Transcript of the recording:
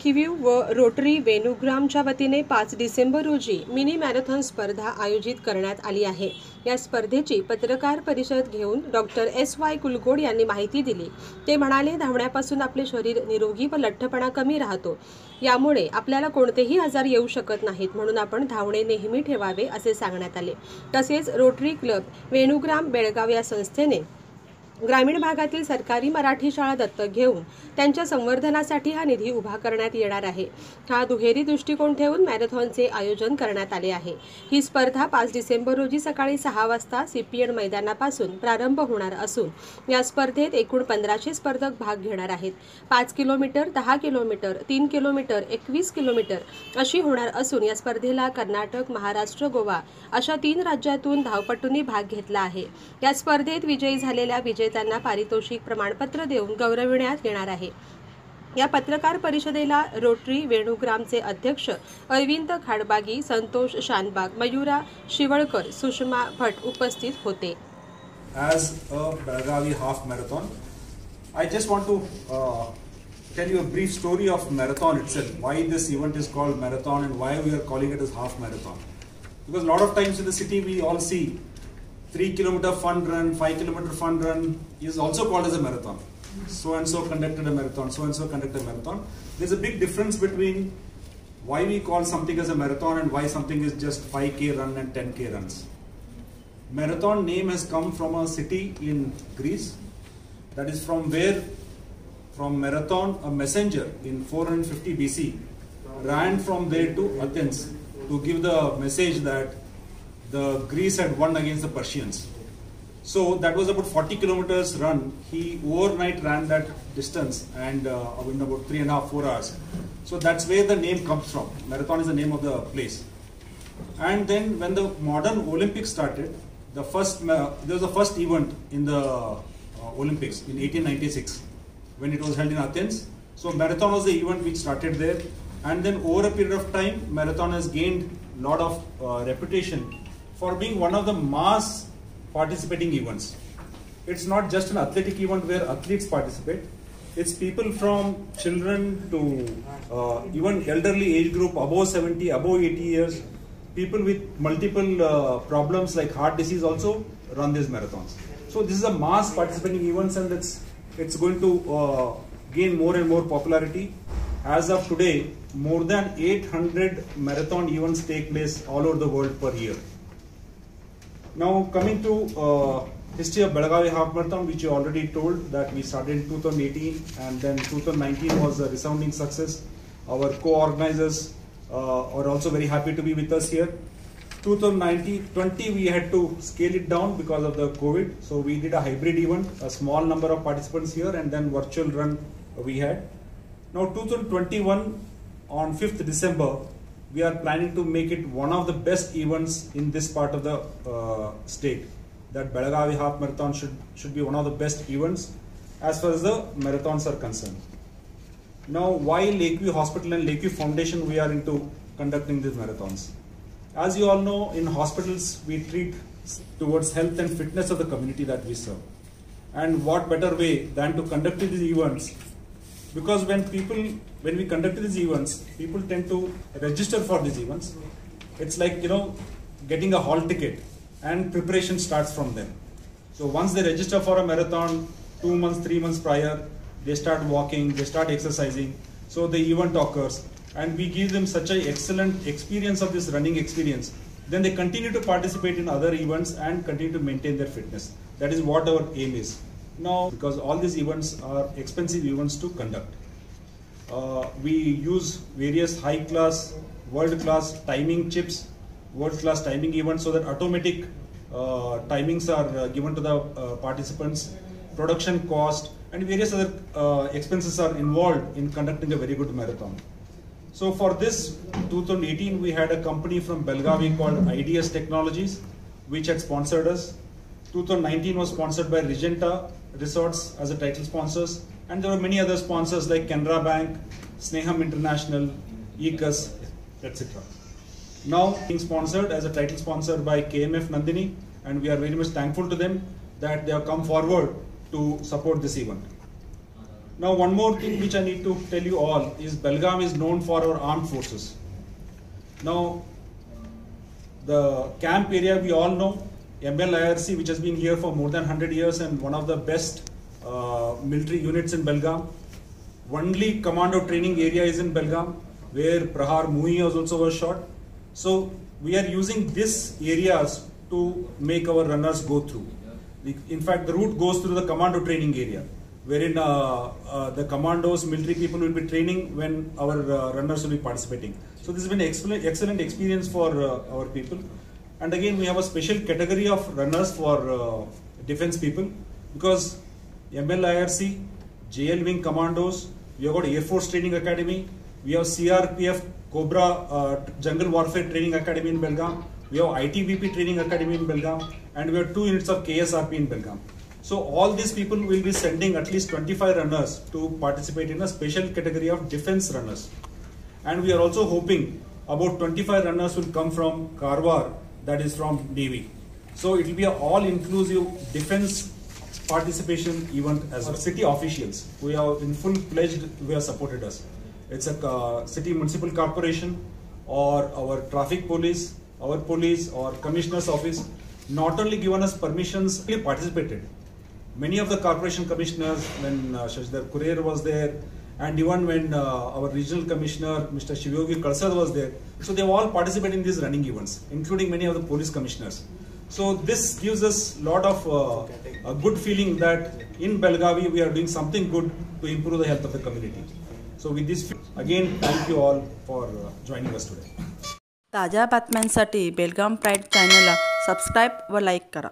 Lake view व rotary वेणुग्रामच्या वतीने 5 December रोजी मिनी मॅरेथॉन स्पर्धा आयोजित करण्यात आली आहे। या स्पर्धेची पत्रकार परिषद घेऊन डॉक्टर SY कुलगोड यांनी माहिती दिली। ते म्हणाले, धावण्यापासून आपले शरीर निरोगी व लठ्ठपणा कमी राहतो। यामुळे आपल्याला कोणतेही आजार येऊ शकत नाहीत, म्हणून आपण धावणे नेहमी ठेवावे असे सांगण्यात आले। तसेच रोटरी क्लब वेणुग्राम बेळगाव या संस्थेने ग्रामीण भागातील सरकारी मराठी शाळा दत्तक घेऊन त्यांच्या संवर्धनासाठी हा निधी उभा करण्यात येणार आहे। हा दुहेरी दृष्टिकोन ठेवून मॅरेथॉनचे आयोजन करण्यात आले आहे। ही स्पर्धा 5 डिसेंबर रोजी सकाळी 6 वाजता CPN मैदानापासून प्रारंभ होणार असून या स्पर्धेत एकूण 1500 स्पर्धक भाग घेणार आहेत। 5 किलोमीटर, 10 किलोमीटर, 3 किलोमीटर, 21 किलोमीटर अशी होणार असून या स्पर्धेला कर्नाटक, महाराष्ट्र, गोवा अशा 3 राज्यातून धावपटूंनी भाग घेतला आहे। या स्पर्धेत विजयी झालेल्या विजेत्यांना पारितोषिक प्रमाणपत्र देऊन गौरविण्यात येणार आहे। या पत्रकार परिषदेला रोटरी वेणुग्रामचे अध्यक्ष अरविंद खाडबागी, संतोष शानबाग, मयुरा शिवळकर, सुषमा भट उपस्थित होते। As a Belagavi half marathon, I just want to tell you a brief story of marathon itself. Why this event is called marathon and why we are calling it as half marathon. Because a lot of times in the city we all see 3-kilometer fun run, 5-kilometer fun run is also called as a marathon. So and so conducted a marathon, so and so conducted a marathon. There's a big difference between why we call something as a marathon and why something is just 5K run and 10K runs. Marathon name has come from a city in Greece. That is from Marathon, a messenger in 450 BC ran from there to Athens to give the message that the Greece had won against the Persians. So that was about 40 kilometers run. He overnight ran that distance and in about 3.5-4 hours. So that's where the name comes from. Marathon is the name of the place. And then when the modern Olympics started, there was the first event in the Olympics in 1896 when it was held in Athens. So marathon was the event which started there. And then over a period of time, marathon has gained a lot of reputation for being one of the mass participating events. It's not just an athletic event where athletes participate. It's people from children to even elderly age group above 70, above 80 years. People with multiple problems like heart disease also run these marathons. So this is a mass participating events and it's going to gain more and more popularity. As of today, more than 800 marathon events take place all over the world per year. Now coming to history of Belagavi Half Marathon, which you already told that we started in 2018 and then 2019 was a resounding success. Our co-organizers are also very happy to be with us here. 2020 we had to scale it down because of the COVID, so we did a hybrid event, a small number of participants here and then virtual run we had. Now 2021 on 5th December, we are planning to make it one of the best events in this part of the state. That Belagavi Half Marathon should be one of the best events as far as the marathons are concerned. Now, why Lakeview Hospital and Lakeview Foundation we are into conducting these marathons? As you all know, in hospitals we treat towards health and fitness of the community that we serve. And what better way than to conduct these events? Because when we conduct these events, people tend to register for these events. It's like, getting a hall ticket and preparation starts from them. So once they register for a marathon 2 months, 3 months prior, they start walking, they start exercising. So the event occurs and we give them such an excellent experience of this running experience. Then they continue to participate in other events and continue to maintain their fitness. That is what our aim is. Now, because all these events are expensive events to conduct, we use various high-class, world-class timing chips, world-class timing events so that automatic timings are given to the participants, production cost, and various other expenses are involved in conducting a very good marathon. So for this 2018, we had a company from Belagavi called IDS Technologies, which had sponsored us. 2019 was sponsored by Regenta Resorts as a title sponsors, and there were many other sponsors like Canara Bank, Sneham International, ECAS, etc. Now being sponsored as a title sponsor by KMF Nandini, and we are very much thankful to them that they have come forward to support this event. Now, one more thing which I need to tell you all is Belgaum is known for our armed forces. Now, the camp area we all know, MLIRC, which has been here for more than 100 years and one of the best military units in Belgaum. Only commando training area is in Belgaum, where Prahar Mui also was shot. So we are using these areas to make our runners go through. In fact, the route goes through the commando training area, wherein the commandos, military people will be training when our runners will be participating. So this has been an excellent experience for our people. And again, we have a special category of runners for defense people, because MLIRC, JL Wing Commandos, we have got Air Force Training Academy, we have CRPF Cobra Jungle Warfare Training Academy in Belgaum, we have ITBP Training Academy in Belgaum, and we have 2 units of KSRP in Belgaum. So all these people will be sending at least 25 runners to participate in a special category of defense runners. And we are also hoping about 25 runners will come from Karwar, that is from Navy. So it will be an all-inclusive defense participation event as well. City officials who have in full-fledged, who have supported us. It's a city municipal corporation or our traffic police, our police or commissioner's office, not only given us permissions, they participated. Many of the corporation commissioners, when Shashidhar Kurer was there, and even when our regional commissioner, Mr. Shivogi Kalsad was there, so they all participated in these running events, including many of the police commissioners. So this gives us a lot of a good feeling that in Belgavi we are doing something good to improve the health of the community. So with this, again, thank you all for joining us today. ताज्या बातम्यांसाठी बेलगाम pride चॅनलला subscribe व like करा.